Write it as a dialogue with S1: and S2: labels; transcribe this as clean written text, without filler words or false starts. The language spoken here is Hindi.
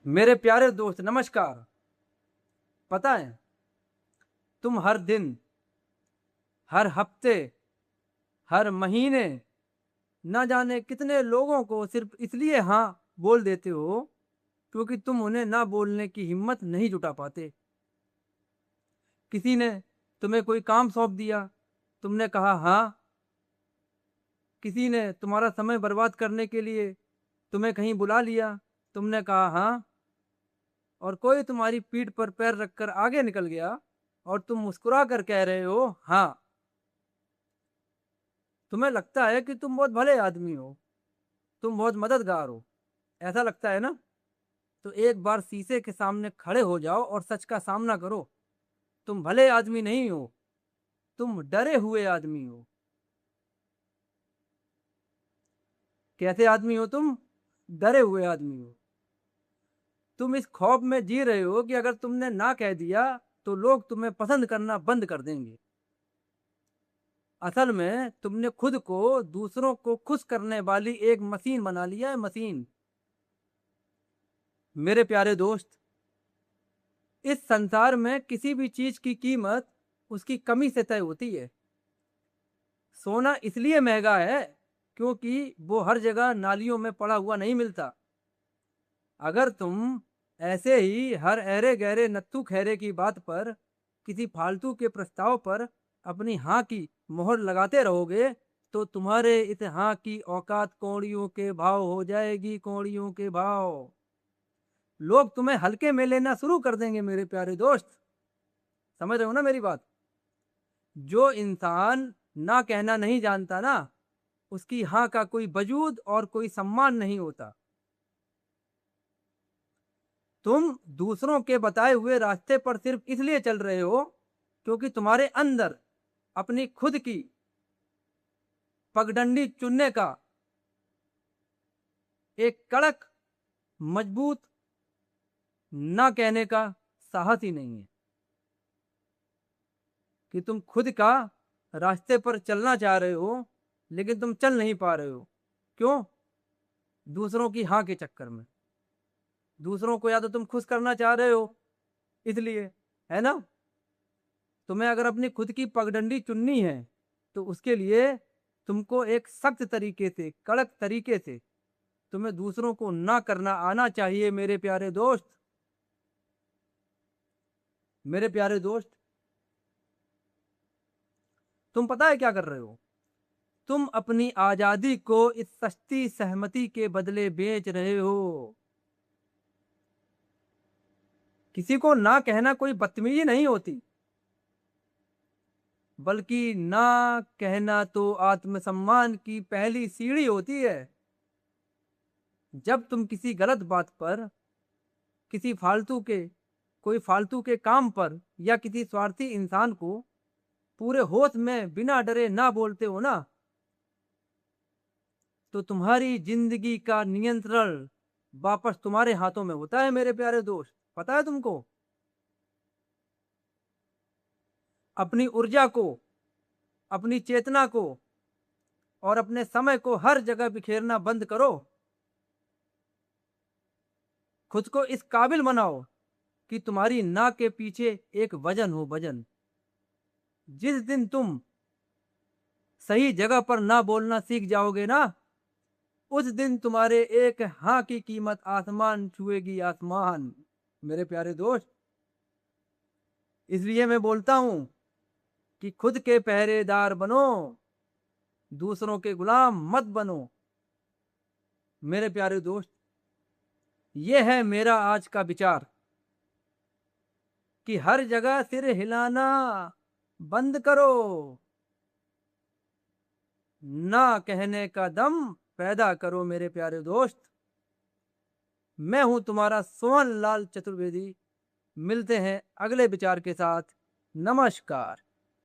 S1: मेरे प्यारे दोस्त नमस्कार। पता है, तुम हर दिन, हर हफ्ते, हर महीने ना जाने कितने लोगों को सिर्फ इसलिए हाँ बोल देते हो क्योंकि तुम उन्हें ना बोलने की हिम्मत नहीं जुटा पाते। किसी ने तुम्हें कोई काम सौंप दिया, तुमने कहा हाँ। किसी ने तुम्हारा समय बर्बाद करने के लिए तुम्हें कहीं बुला लिया, तुमने कहा हाँ। और कोई तुम्हारी पीठ पर पैर रखकर आगे निकल गया और तुम मुस्कुरा कर कह रहे हो हाँ। तुम्हें लगता है कि तुम बहुत भले आदमी हो, तुम बहुत मददगार हो, ऐसा लगता है ना? तो एक बार शीशे के सामने खड़े हो जाओ और सच का सामना करो। तुम भले आदमी नहीं हो, तुम डरे हुए आदमी हो। कैसे आदमी हो तुम? डरे हुए आदमी हो। तुम इस खौफ में जी रहे हो कि अगर तुमने ना कह दिया तो लोग तुम्हें पसंद करना बंद कर देंगे। असल में तुमने खुद को दूसरों को खुश करने वाली एक मशीन बना लिया है, मशीन। मेरे प्यारे दोस्त, इस संसार में किसी भी चीज की कीमत उसकी कमी से तय होती है। सोना इसलिए महंगा है क्योंकि वो हर जगह नालियों में पड़ा हुआ नहीं मिलता। अगर तुम ऐसे ही हर अरे गहरे नत्थु खैरे की बात पर, किसी फालतू के प्रस्ताव पर अपनी हाँ की मोहर लगाते रहोगे तो तुम्हारे इस हाँ की औकात कौड़ियों के भाव हो जाएगी, कौड़ियों के भाव। लोग तुम्हें हल्के में लेना शुरू कर देंगे मेरे प्यारे दोस्त। समझ रहे हो ना मेरी बात? जो इंसान ना कहना नहीं जानता ना, उसकी हाँ का कोई वजूद और कोई सम्मान नहीं होता। तुम दूसरों के बताए हुए रास्ते पर सिर्फ इसलिए चल रहे हो क्योंकि तुम्हारे अंदर अपनी खुद की पगडंडी चुनने का एक कड़क, मजबूत ना कहने का साहस ही नहीं है। कि तुम खुद का रास्ते पर चलना चाह रहे हो लेकिन तुम चल नहीं पा रहे हो। क्यों? दूसरों की हाँ के चक्कर में। दूसरों को या तो तुम खुश करना चाह रहे हो इसलिए, है ना? तुम्हें अगर अपनी खुद की पगडंडी चुननी है तो उसके लिए तुमको एक सख्त तरीके से, कड़क तरीके से तुम्हें दूसरों को ना करना आना चाहिए मेरे प्यारे दोस्त। मेरे प्यारे दोस्त, तुम पता है क्या कर रहे हो? तुम अपनी आजादी को इस सस्ती सहमति के बदले बेच रहे हो। किसी को ना कहना कोई बदतमीजी नहीं होती, बल्कि ना कहना तो आत्मसम्मान की पहली सीढ़ी होती है। जब तुम किसी गलत बात पर, किसी फालतू के, कोई फालतू के काम पर या किसी स्वार्थी इंसान को पूरे होश में बिना डरे ना बोलते हो ना, तो तुम्हारी जिंदगी का नियंत्रण वापस तुम्हारे हाथों में होता है मेरे प्यारे दोस्त। पता है तुमको? अपनी ऊर्जा को, अपनी चेतना को और अपने समय को हर जगह बिखेरना बंद करो। खुद को इस काबिल बनाओ कि तुम्हारी ना के पीछे एक वजन हो, वजन। जिस दिन तुम सही जगह पर ना बोलना सीख जाओगे ना, उस दिन तुम्हारे एक हाँ की कीमत आसमान छुएगी, आसमान। मेरे प्यारे दोस्त, इसलिए मैं बोलता हूं कि खुद के पहरेदार बनो, दूसरों के गुलाम मत बनो। मेरे प्यारे दोस्त, यह है मेरा आज का विचार कि हर जगह सिर हिलाना बंद करो। ना कहने का दम पैदा करो मेरे प्यारे दोस्त। मैं हूं तुम्हारा सोहन लाल चतुर्वेदी। मिलते हैं अगले विचार के साथ। नमस्कार।